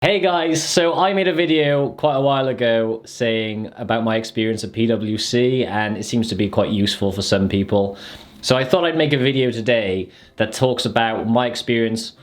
Hey guys, so I made a video quite a while ago saying about my experience at PwC, and it seems to be quite useful for some people. So I thought I'd make a video today that talks about my experience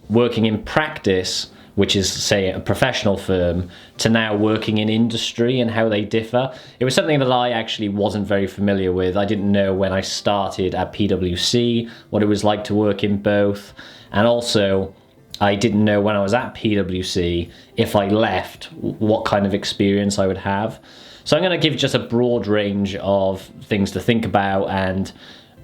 working in practice, which is, say, a professional firm, to now working in industry and how they differ. It was something that I actually wasn't very familiar with. I didn't know when I started at PwC what it was like to work in both, and also I didn't know when I was at PwC, if I left, what kind of experience I would have. So I'm going to give just a broad range of things to think about, and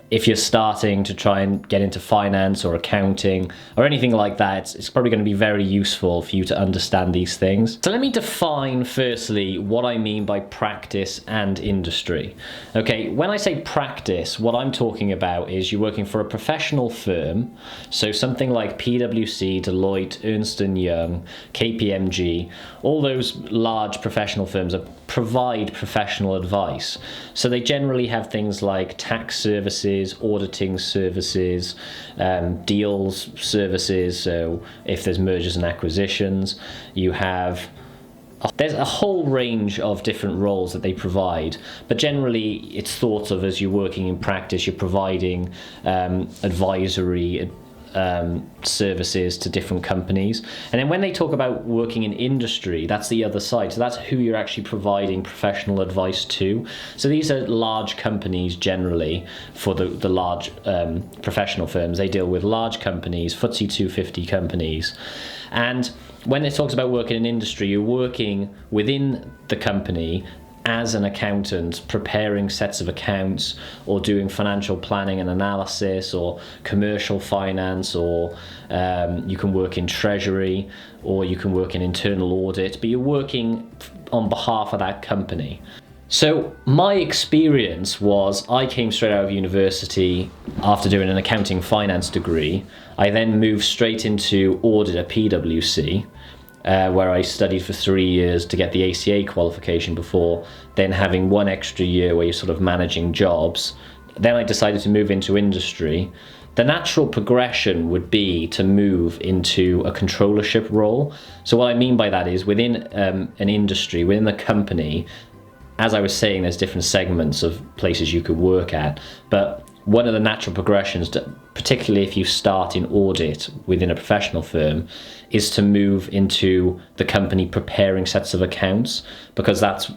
if you're starting to try and get into finance or accounting or anything like that, it's probably going to be very useful for you to understand these things. So let me define firstly what I mean by practice and industry. Okay, when I say practice, what I'm talking about is you're working for a professional firm, so something like PwC, Deloitte, Ernst & Young, KPMG, all those large professional firms provide professional advice. So they generally have things like tax services, auditing services, deals services. So if there's mergers and acquisitions, there's a whole range of different roles that they provide, but generally it's thought of as you're working in practice, you're providing advisory services to different companies. And then when they talk about working in industry, that's the other side. So that's who you're actually providing professional advice to. So these are large companies generally. For the large professional firms, they deal with large companies, FTSE 250 companies. And when it talks about working in industry, you're working within the company as an accountant, preparing sets of accounts or doing financial planning and analysis or commercial finance, or you can work in treasury, or you can work in internal audit, but you're working on behalf of that company. So my experience was I came straight out of university after doing an accounting finance degree. I then moved straight into audit at PwC, where I studied for 3 years to get the ACA qualification before then having one extra year where you're sort of managing jobs. Then I decided to move into industry. The natural progression would be to move into a controllership role. So what I mean by that is within an industry, within the company, as I was saying, there's different segments of places you could work at, but one of the natural progressions, particularly if you start in audit within a professional firm, is to move into the company preparing sets of accounts, because that's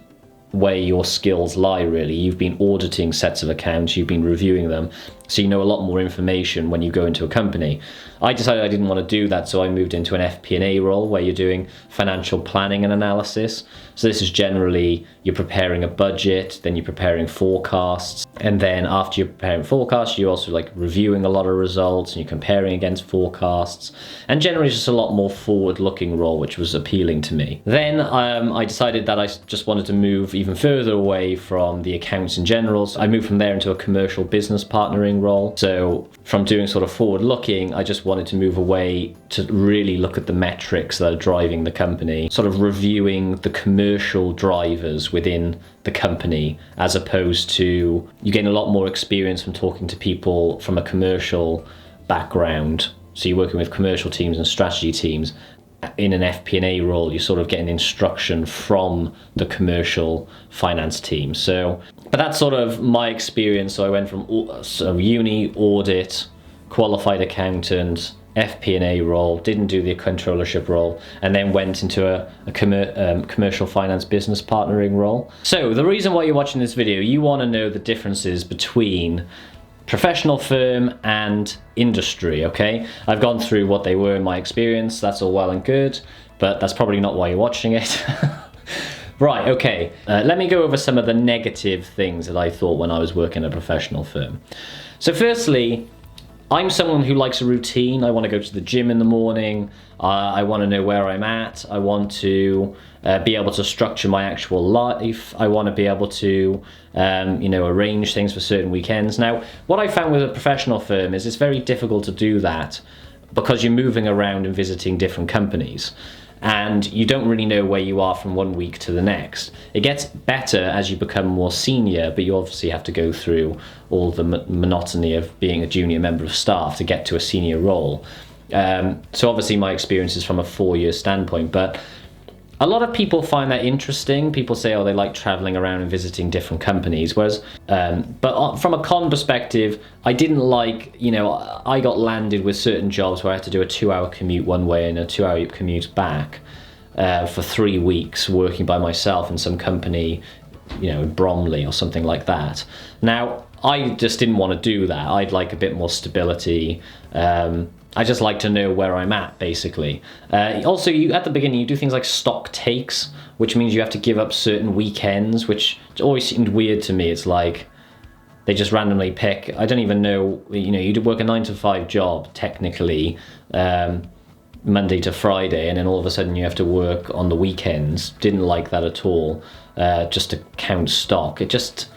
where your skills lie, really. You've been auditing sets of accounts, you've been reviewing them, so you know a lot more information when you go into a company. I decided I didn't want to do that, so I moved into an FP&A role where you're doing financial planning and analysis. So this is generally, you're preparing a budget, then you're preparing forecasts, and then after you're preparing forecasts, you're also like reviewing a lot of results and you're comparing against forecasts, and generally just a lot more forward-looking role, which was appealing to me. Then I decided that I just wanted to move even further away from the accounts in general. So I moved from there into a commercial business partnering role. So from doing sort of forward-looking, I just wanted to move away to really look at the metrics that are driving the company, sort of reviewing the commercial drivers within the company, as opposed to, you gain a lot more experience from talking to people from a commercial background. So you're working with commercial teams and strategy teams. In an FP&A role, you're sort of getting instruction from the commercial finance team. But that's sort of my experience. So I went from uni, audit, qualified accountant, FP&A role, didn't do the controllership role, and then went into a commercial finance business partnering role. So the reason why you're watching this video, you want to know the differences between professional firm and industry, okay? I've gone through what they were in my experience, that's all well and good, but that's probably not why you're watching it. Right, okay, let me go over some of the negative things that I thought when I was working at a professional firm. So firstly, I'm someone who likes a routine. I want to go to the gym in the morning. I want to know where I'm at. I want to be able to structure my actual life. I want to be able to, arrange things for certain weekends. Now, what I found with a professional firm is it's very difficult to do that because you're moving around and visiting different companies, and you don't really know where you are from one week to the next. It gets better as you become more senior, but you obviously have to go through all the monotony of being a junior member of staff to get to a senior role. So obviously my experience is from a 4-year standpoint, but a lot of people find that interesting. People say, oh, they like traveling around and visiting different companies. Whereas, but from a con perspective, I didn't like, I got landed with certain jobs where I had to do a 2-hour commute one way and a 2-hour commute back for 3 weeks working by myself in some company, in Bromley or something like that. Now, I just didn't want to do that. I'd like a bit more stability. I just like to know where I'm at, basically. Also, at the beginning, you do things like stock takes, which means you have to give up certain weekends, which always seemed weird to me. It's like they just randomly pick. I don't even know, you work a 9-to-5 job, technically, Monday to Friday, and then all of a sudden you have to work on the weekends. Didn't like that at all, just to count stock. It just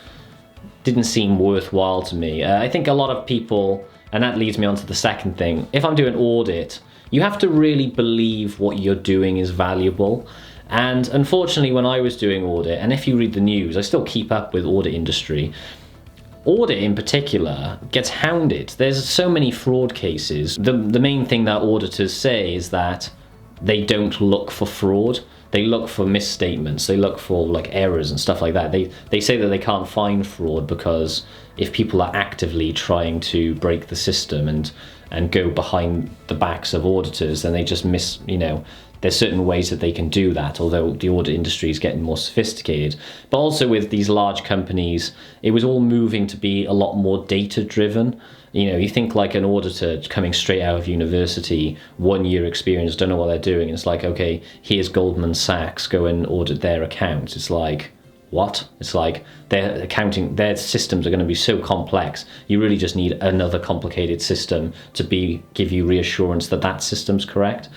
didn't seem worthwhile to me. I think a lot of people... And that leads me on to the second thing. If I'm doing audit, you have to really believe what you're doing is valuable. And unfortunately, when I was doing audit, and if you read the news, I still keep up with audit industry. Audit in particular gets hounded. There's so many fraud cases. The main thing that auditors say is that they don't look for fraud. They look for misstatements. They look for errors and stuff like that. They say that they can't find fraud because if people are actively trying to break the system and go behind the backs of auditors, then they just miss, there's certain ways that they can do that, although the audit industry is getting more sophisticated. But also with these large companies, it was all moving to be a lot more data-driven. You think like an auditor coming straight out of university, 1-year experience, don't know what they're doing. It's like, okay, here's Goldman Sachs, go and audit their accounts. It's like, what? It's like their systems are going to be so complex. You really just need another complicated system to give you reassurance that system's correct.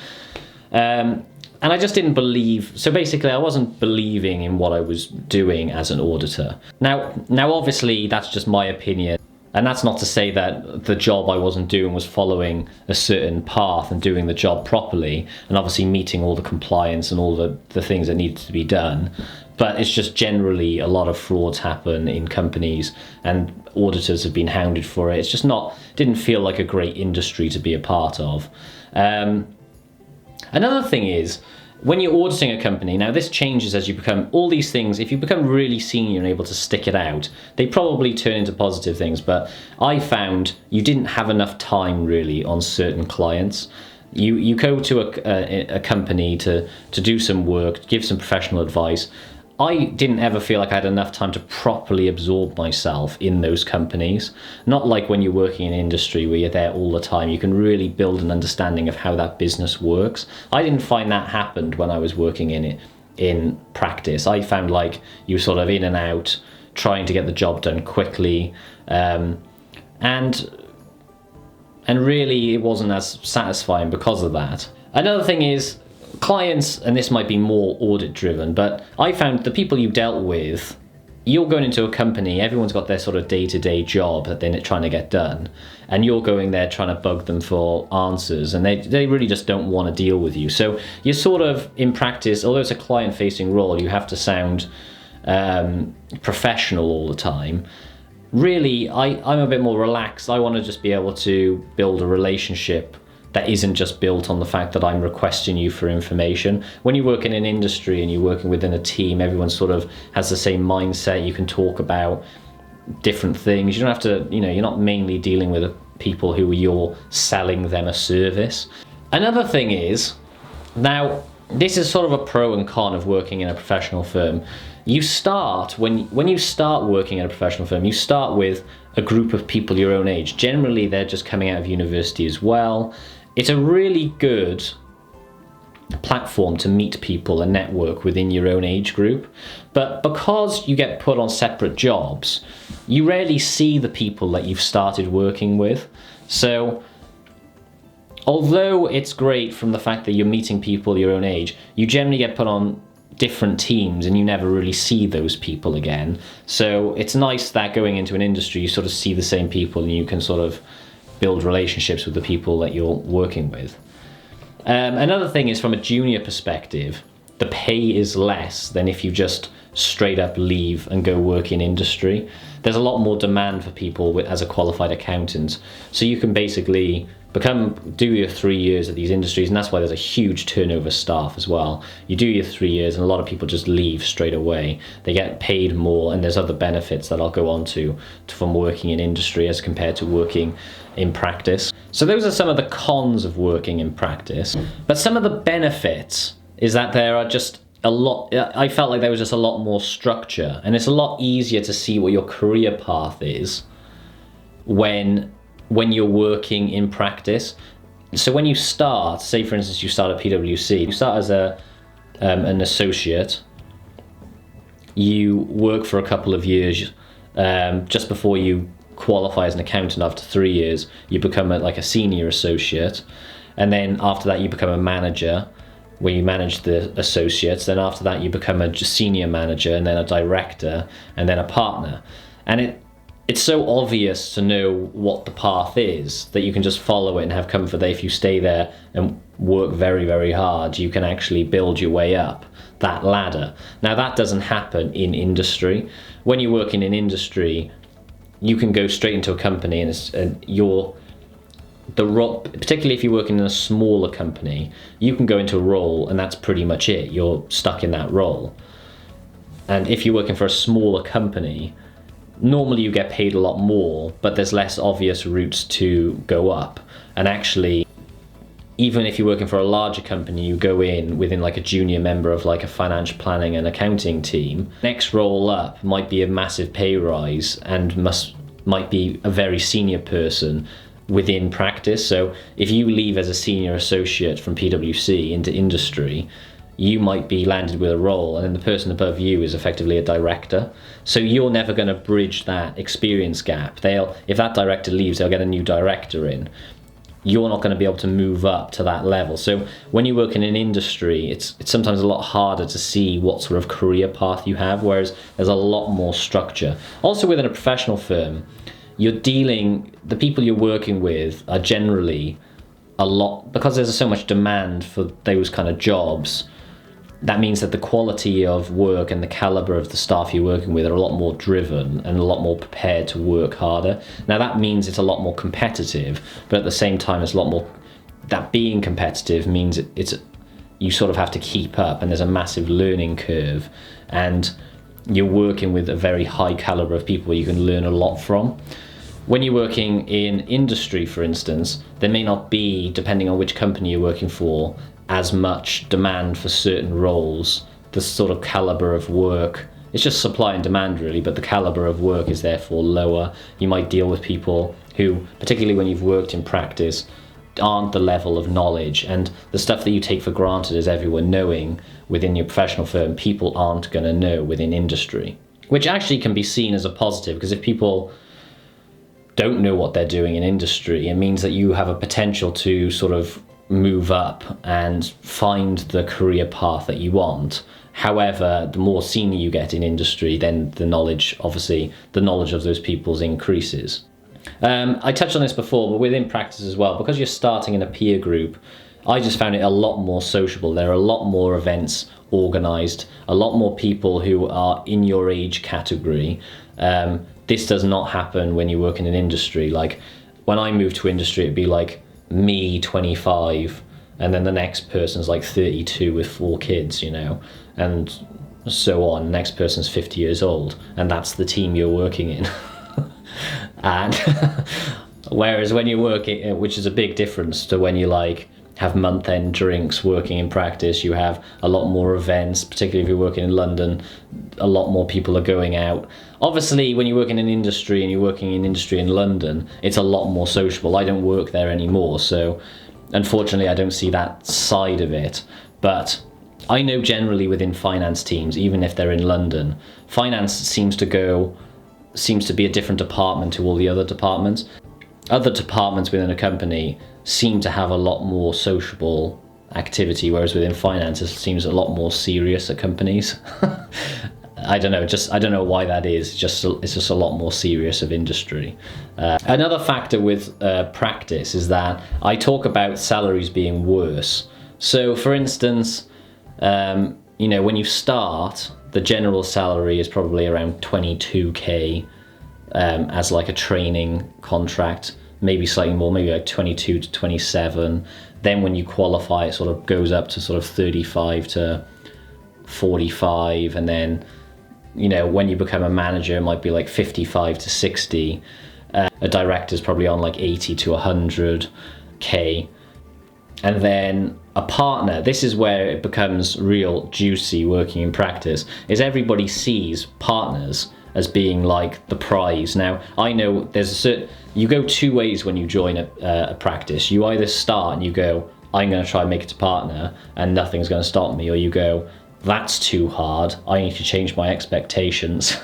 And I just didn't believe. So basically, I wasn't believing in what I was doing as an auditor. Now, obviously, that's just my opinion. And that's not to say that the job I wasn't doing was following a certain path and doing the job properly, and obviously meeting all the compliance and all the things that needed to be done. But it's just generally a lot of frauds happen in companies, and auditors have been hounded for it. It's just didn't feel like a great industry to be a part of. Another thing is, when you're auditing a company, now this changes as you become all these things. If you become really senior and able to stick it out, they probably turn into positive things. But I found you didn't have enough time really on certain clients. You go to a company to do some work, give some professional advice. I didn't ever feel like I had enough time to properly absorb myself in those companies. Not like when you're working in industry where you're there all the time. You can really build an understanding of how that business works. I didn't find that happened when I was working in practice. I found like you were sort of in and out, trying to get the job done quickly, and really it wasn't as satisfying because of that. Another thing is, clients, and this might be more audit driven, but I found the people you dealt with, you're going into a company, everyone's got their sort of day-to-day job that they're trying to get done, and you're going there trying to bug them for answers, and they really just don't want to deal with you. So you're sort of, in practice, although it's a client-facing role, you have to sound professional all the time. Really, I'm a bit more relaxed. I want to just be able to build a relationship that isn't just built on the fact that I'm requesting you for information. When you work in an industry and you're working within a team, everyone sort of has the same mindset. You can talk about different things. You don't have to, you're not mainly dealing with people who you're selling them a service. Another thing is, now, this is sort of a pro and con of working in a professional firm. You start, when you start working in a professional firm, you start with a group of people your own age. Generally, they're just coming out of university as well. It's a really good platform to meet people and network within your own age group. But because you get put on separate jobs, you rarely see the people that you've started working with. So although it's great from the fact that you're meeting people your own age, you generally get put on different teams and you never really see those people again. So it's nice that going into an industry, you sort of see the same people and you can sort of build relationships with the people that you're working with. Another thing is, from a junior perspective, the pay is less than if you just straight up leave and go work in industry. there's a lot more demand for people as a qualified accountant. So you can basically do your 3 years at these industries, and that's why there's a huge turnover of staff as well. You do your 3 years and a lot of people just leave straight away. They get paid more, and there's other benefits that I'll go on to from working in industry as compared to working in practice. So those are some of the cons of working in practice. But some of the benefits is that there are just a lot, I felt like there was just a lot more structure, and it's a lot easier to see what your career path is when you're working in practice. So when you start, say for instance you start at PwC, you start as an associate, you work for a couple of years, just before you qualify as an accountant. After 3 years you become like a senior associate, and then after that you become a manager where you manage the associates. Then after that you become a senior manager, and then a director, and then a partner. And it's so obvious to know what the path is that you can just follow it and have comfort that if you stay there and work very, very hard, you can actually build your way up that ladder. Now that doesn't happen in industry. When you work in an industry, you can go straight into a company, and particularly if you're working in a smaller company, you can go into a role and that's pretty much it. You're stuck in that role. And if you're working for a smaller company, normally you get paid a lot more, but there's less obvious routes to go up. And actually, even if you're working for a larger company, you go in within like a junior member of like a financial planning and accounting team. Next role up might be a massive pay rise and might be a very senior person within practice. So if you leave as a senior associate from PwC into industry, you might be landed with a role, and then the person above you is effectively a director. So you're never going to bridge that experience gap. If that director leaves, they'll get a new director in. You're not going to be able to move up to that level. So when you work in an industry, it's sometimes a lot harder to see what sort of career path you have, whereas there's a lot more structure. Also within a professional firm, the people you're working with are generally a lot, because there's so much demand for those kind of jobs. That means that the quality of work and the caliber of the staff you're working with are a lot more driven and a lot more prepared to work harder. Now that means it's a lot more competitive, but at the same time it's a lot more, that being competitive means you sort of have to keep up, and there's a massive learning curve, and you're working with a very high caliber of people you can learn a lot from. When you're working in industry, for instance, there may not be, depending on which company you're working for, as much demand for certain roles. The sort of caliber of work, it's just supply and demand really, but the caliber of work is therefore lower. You might deal with people who, particularly when you've worked in practice, aren't the level of knowledge, and the stuff that you take for granted as everyone knowing within your professional firm, people aren't going to know within industry, which actually can be seen as a positive, because if people don't know what they're doing in industry, it means that you have a potential to sort of move up and find the career path that you want. However, the more senior you get in industry, then the knowledge of those people increases. I touched on this before, but within practice as well, because you're starting in a peer group, I just found it a lot more sociable. There are a lot more events organised, a lot more people who are in your age category. This does not happen when you work in an industry. Like when I moved to industry, it'd be like me, 25, and then the next person's like 32 with 4 kids, and so on. The next person's 50 years old, and that's the team you're working in. And whereas when you're working, which is a big difference to when you have month-end drinks working in practice, you have a lot more events, particularly if you're working in London, a lot more people are going out. Obviously, when you work in an industry and you're working in industry in London, it's a lot more sociable. I don't work there anymore, so unfortunately I don't see that side of it. But I know generally within finance teams, even if they're in London, finance seems to be a different department to all the other departments. Other departments within a company seem to have a lot more sociable activity, whereas within finance it seems a lot more serious at companies. I don't know why that is. It's just a lot more serious of industry. Another factor with practice is that I talk about salaries being worse. So for instance, when you start, the general salary is probably around 22k as like a training contract, maybe slightly more, maybe like 22 to 27. Then when you qualify, it sort of goes up to sort of 35 to 45, and then, you know, when you become a manager, it might be like 55 to 60. A director's probably on like 80 to 100k. And then a partner, this is where it becomes real juicy working in practice, is everybody sees partners as being like the prize. Now, I know you go two ways when you join a practice. You either start and you go, I'm going to try and make it to partner and nothing's going to stop me, or you go, that's too hard, I need to change my expectations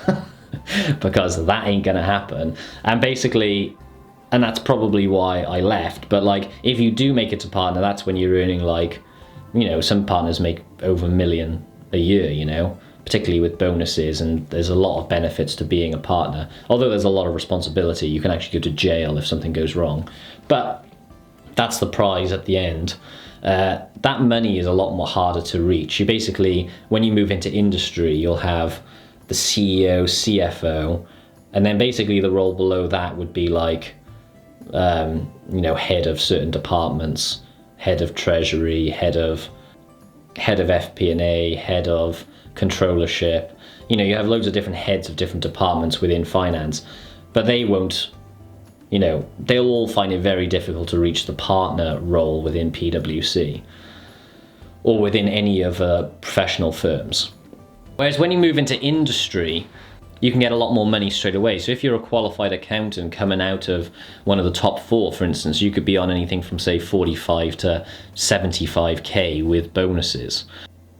because that ain't going to happen. And basically, and that's probably why I left, but like, if you do make it to partner, that's when you're earning like, you know, some partners make over $1 million a year, you know, particularly with bonuses, and there's a lot of benefits to being a partner. Although there's a lot of responsibility, you can actually go to jail if something goes wrong. But that's the prize at the end. That money is a lot more harder to reach. You basically, when you move into industry, you'll have the CEO, CFO, and then basically the role below that would be like, you know, head of certain departments, head of treasury, head of FP&A, head of controllership. You know, you have loads of different heads of different departments within finance, but they won't, you know, they'll all find it very difficult to reach the partner role within PwC or within any of professional firms. Whereas when you move into industry, you can get a lot more money straight away. So if you're a qualified accountant coming out of one of the top four, for instance, you could be on anything from say 45 to 75k with bonuses.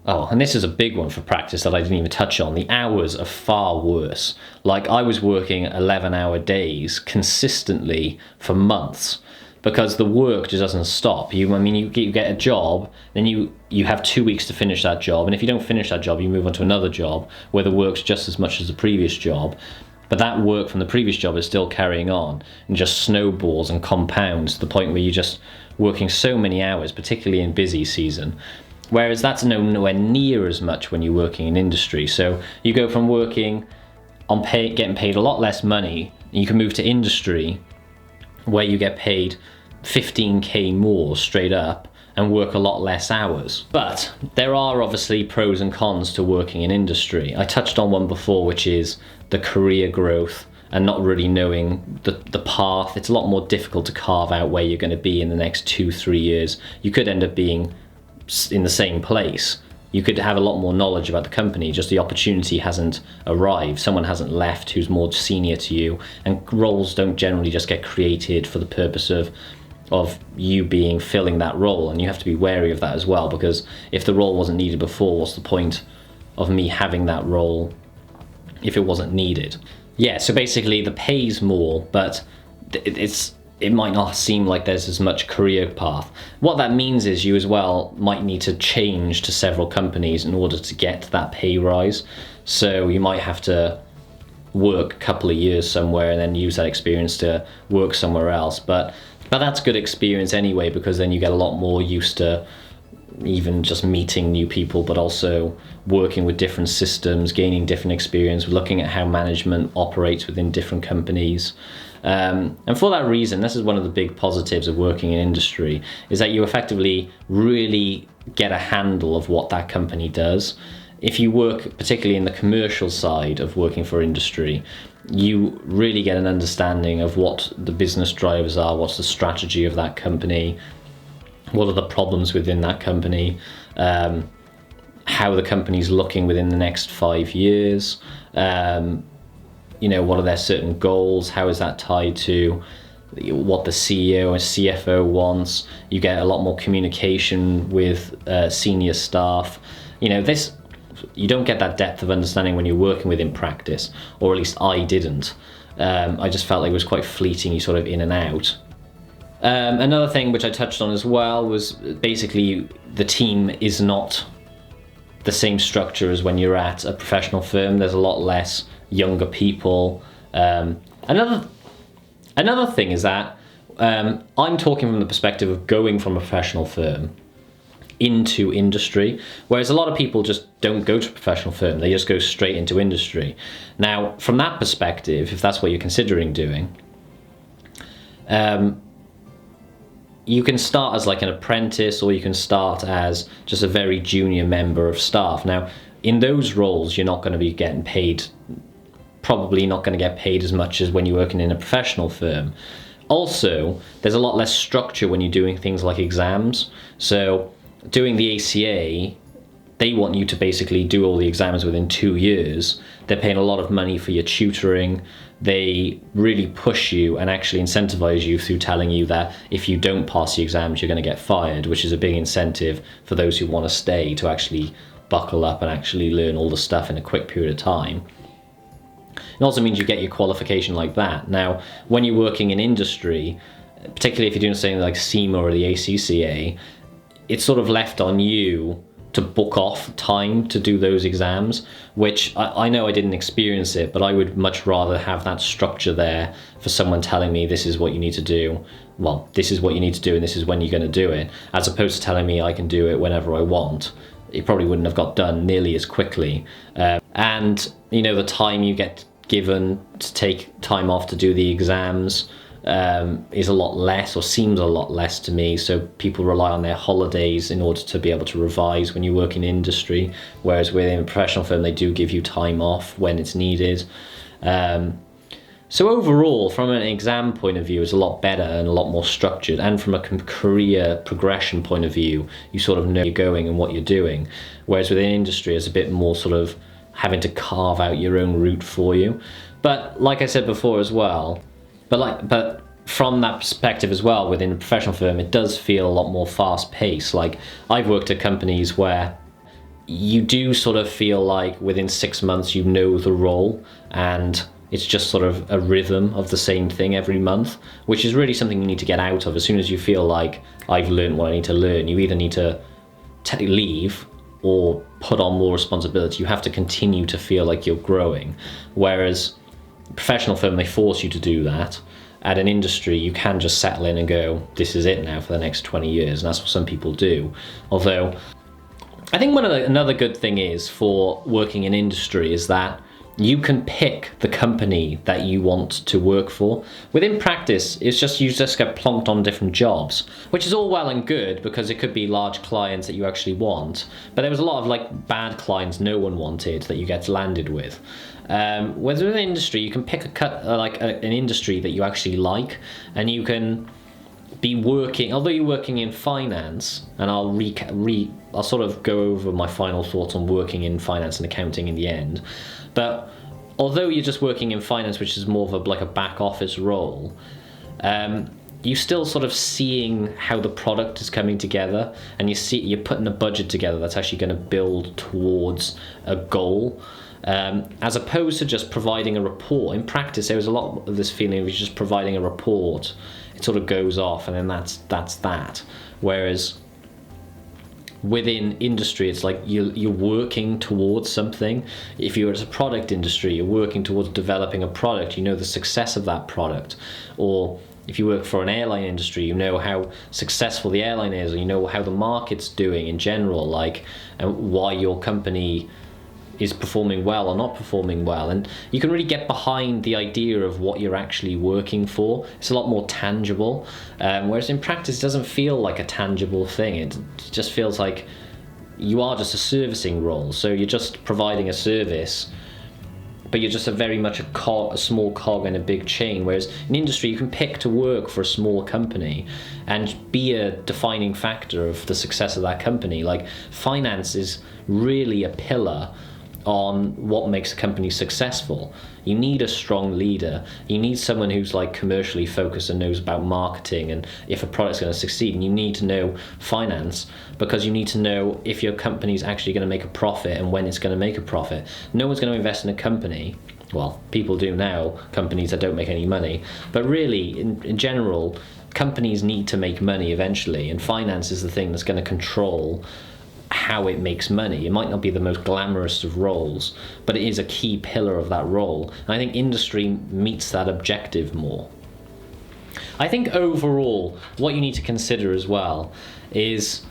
Oh, and this is a big one for practice that I didn't even touch on. The hours are far worse. Like, I was working 11-hour days consistently for months because the work just doesn't stop. You get a job, then you have 2 weeks to finish that job, and if you don't finish that job, you move on to another job where the work's just as much as the previous job, but that work from the previous job is still carrying on and just snowballs and compounds to the point where you're just working so many hours, particularly in busy season. Whereas that's nowhere near as much when you're working in industry. So you go from working on getting paid a lot less money, and you can move to industry where you get paid 15k more straight up and work a lot less hours. But there are obviously pros and cons to working in industry. I touched on one before, which is the career growth and not really knowing the path. It's a lot more difficult to carve out where you're going to be in the next 2-3 years. You could end up being in the same place. You could have a lot more knowledge about the company, just the opportunity hasn't arrived. Someone hasn't left who's more senior to you, and roles don't generally just get created for the purpose of you filling that role, and you have to be wary of that as well, because if the role wasn't needed before, what's the point of me having that role if it wasn't needed? Yeah, so basically the pay's more, but it might not seem like there's as much career path. What that means is you as well might need to change to several companies in order to get that pay rise. So you might have to work a couple of years somewhere and then use that experience to work somewhere else. But that's good experience anyway, because then you get a lot more used to even just meeting new people, but also working with different systems, gaining different experience, looking at how management operates within different companies. And for that reason, this is one of the big positives of working in industry, is that you effectively really get a handle of what that company does. If you work particularly in the commercial side of working for industry, you really get an understanding of what the business drivers are, what's the strategy of that company, what are the problems within that company, how the company's looking within the next 5 years, you know, what are their certain goals, how is that tied to what the CEO and CFO wants. You get a lot more communication with senior staff. You know, you don't get that depth of understanding when you're working within practice, or at least I didn't. I just felt like it was quite fleeting, you sort of in and out. Another thing which I touched on as well was basically the team is not the same structure as when you're at a professional firm. There's a lot less younger people. Another thing is that I'm talking from the perspective of going from a professional firm into industry, whereas a lot of people just don't go to a professional firm, they just go straight into industry. Now, from that perspective, if that's what you're considering doing, you can start as like an apprentice, or you can start as just a very junior member of staff. Now, in those roles, you're not going to be getting paid, probably not going to get paid as much as when you're working in a professional firm. Also, there's a lot less structure when you're doing things like exams. So doing the ACA, they want you to basically do all the exams within 2 years. They're paying a lot of money for your tutoring. They really push you and actually incentivize you through telling you that if you don't pass the exams, you're going to get fired, which is a big incentive for those who want to stay to actually buckle up and actually learn all the stuff in a quick period of time. It also means you get your qualification like that. Now, when you're working in industry, particularly if you're doing something like SEMA or the ACCA, it's sort of left on you to book off time to do those exams, which I know I didn't experience it, but I would much rather have that structure there for someone telling me this is what you need to do. Well, this is what you need to do and this is when you're going to do it, as opposed to telling me I can do it whenever I want. It probably wouldn't have got done nearly as quickly. And, you know, the time you get given to take time off to do the exams is a lot less, or seems a lot less to me. So people rely on their holidays in order to be able to revise when you work in industry, whereas within a professional firm they do give you time off when it's needed. So overall, from an exam point of view, it's a lot better and a lot more structured, and from a career progression point of view, you sort of know where you're going and what you're doing, whereas within industry it's a bit more sort of having to carve out your own route for you. But like I said before as well, but from that perspective as well, within a professional firm, it does feel a lot more fast paced. Like, I've worked at companies where you do sort of feel like within 6 months you know the role, and it's just sort of a rhythm of the same thing every month, which is really something you need to get out of. As soon as you feel like I've learned what I need to learn, you either need to leave or put on more responsibility. You have to continue to feel like you're growing. Whereas professional firm, they force you to do that. At an industry, you can just settle in and go, this is it now for the next 20 years. And that's what some people do. Although, I think another good thing is for working in industry is that you can pick the company that you want to work for. Within practice, it's just you just get plonked on different jobs, which is all well and good because it could be large clients that you actually want. But there was a lot of like bad clients no one wanted that you get landed with. Whereas within industry, you can pick an industry that you actually like, and you can be working, although you're working in finance, and I'll sort of go over my final thoughts on working in finance and accounting in the end. But although you're just working in finance, which is more of a back office role, you're still sort of seeing how the product is coming together, and you're putting a budget together that's actually going to build towards a goal, as opposed to just providing a report. In practice, there was a lot of this feeling of just providing a report. It sort of goes off, and then that's that. Whereas within industry, it's like you're working towards something. If you're at a product industry, you're working towards developing a product. You know the success of that product. Or if you work for an airline industry, you know how successful the airline is, or you know how the market's doing in general, and why your company is performing well or not performing well. And you can really get behind the idea of what you're actually working for. It's a lot more tangible, whereas in practice it doesn't feel like a tangible thing. It just feels like you are just a servicing role, so you're just providing a service, but you're just very much a small cog in a big chain. Whereas in industry, you can pick to work for a small company and be a defining factor of the success of that company. Like, finance is really a pillar on what makes a company successful. You need a strong leader. You need someone who's commercially focused and knows about marketing and if a product's going to succeed. And you need to know finance, because you need to know if your company's actually going to make a profit and when it's going to make a profit. No one's going to invest in a company. Well, people do now, companies that don't make any money. But really, in general, companies need to make money eventually, and finance is the thing that's going to control how it makes money. It might not be the most glamorous of roles, but it is a key pillar of that role. And I think industry meets that objective more. I think overall, what you need to consider as well is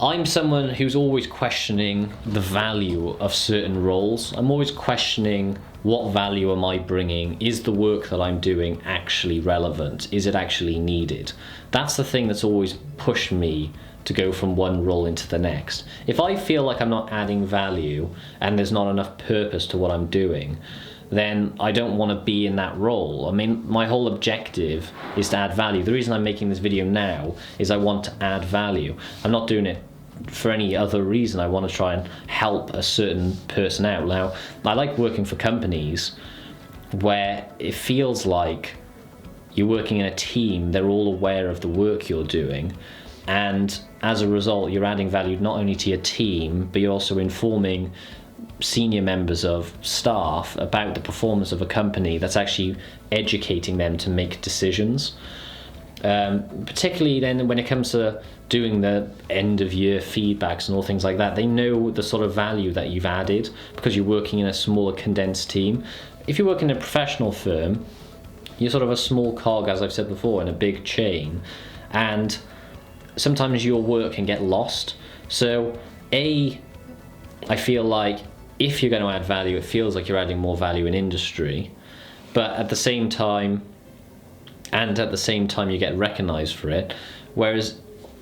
I'm someone who's always questioning the value of certain roles. I'm always questioning, what value am I bringing? Is the work that I'm doing actually relevant? Is it actually needed? That's the thing that's always pushed me to go from one role into the next. If I feel like I'm not adding value and there's not enough purpose to what I'm doing, then I don't want to be in that role. I mean, my whole objective is to add value. The reason I'm making this video now is I want to add value. I'm not doing it for any other reason. I want to try and help a certain person out. Now, I like working for companies where it feels like you're working in a team, they're all aware of the work you're doing, and as a result, you're adding value not only to your team, but you're also informing senior members of staff about the performance of a company. That's actually educating them to make decisions. Particularly then when it comes to doing the end of year feedbacks and all things like that, they know the sort of value that you've added because you're working in a smaller condensed team. If you work in a professional firm, you're sort of a small cog, as I've said before, in a big chain, and sometimes your work can get lost. So I feel like if you're going to add value, it feels like you're adding more value in industry, but at the same time you get recognized for it. Whereas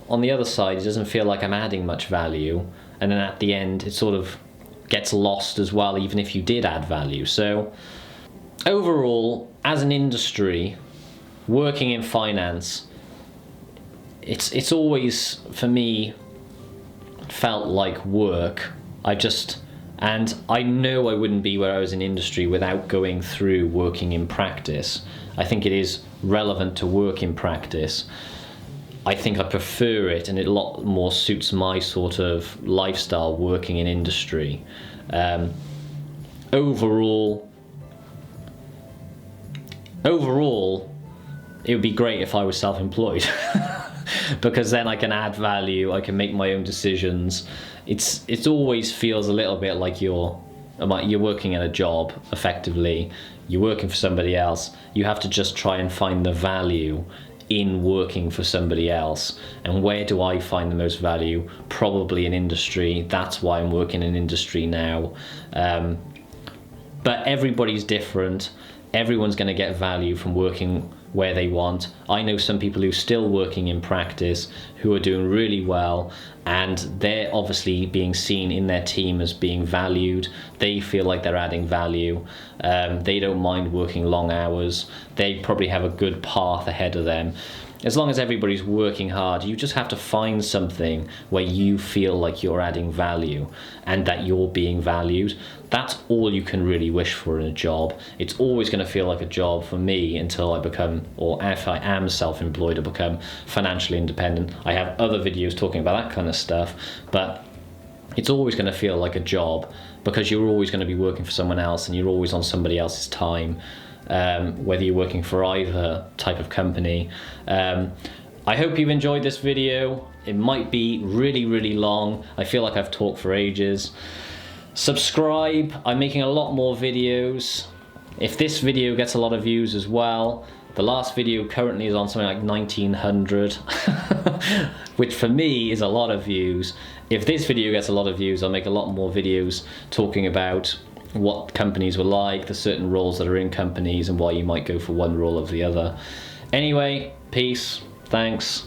on the other side, it doesn't feel like I'm adding much value, and then at the end it sort of gets lost as well, even if you did add value. So overall, as an industry, working in finance, it's always, for me, felt like work. And I know I wouldn't be where I was in industry without going through working in practice. I think it is relevant to work in practice. I think I prefer it, and it a lot more suits my sort of lifestyle working in industry. Overall, it would be great if I was self-employed because then I can add value, I can make my own decisions. It always feels a little bit like you're working at a job, effectively. You're working for somebody else. You have to just try and find the value in working for somebody else. And where do I find the most value? Probably in industry. That's why I'm working in industry now. But everybody's different. Everyone's going to get value from working where they want. I know some people who are still working in practice who are doing really well, and they're obviously being seen in their team as being valued. They feel like they're adding value. They don't mind working long hours. They probably have a good path ahead of them. As long as everybody's working hard, you just have to find something where you feel like you're adding value and that you're being valued. That's all you can really wish for in a job. It's always going to feel like a job for me until I become, or if I am self-employed, or become financially independent. I have other videos talking about that kind of stuff, but it's always going to feel like a job because you're always going to be working for someone else and you're always on somebody else's time. Whether you're working for either type of company. I hope you've enjoyed this video. It might be really, really long. I feel like I've talked for ages. Subscribe. I'm making a lot more videos. If this video gets a lot of views as well, the last video currently is on something like 1900, which for me is a lot of views. If this video gets a lot of views, I'll make a lot more videos talking about what companies were like, the certain roles that are in companies, and why you might go for one role over the other. Anyway, peace, thanks.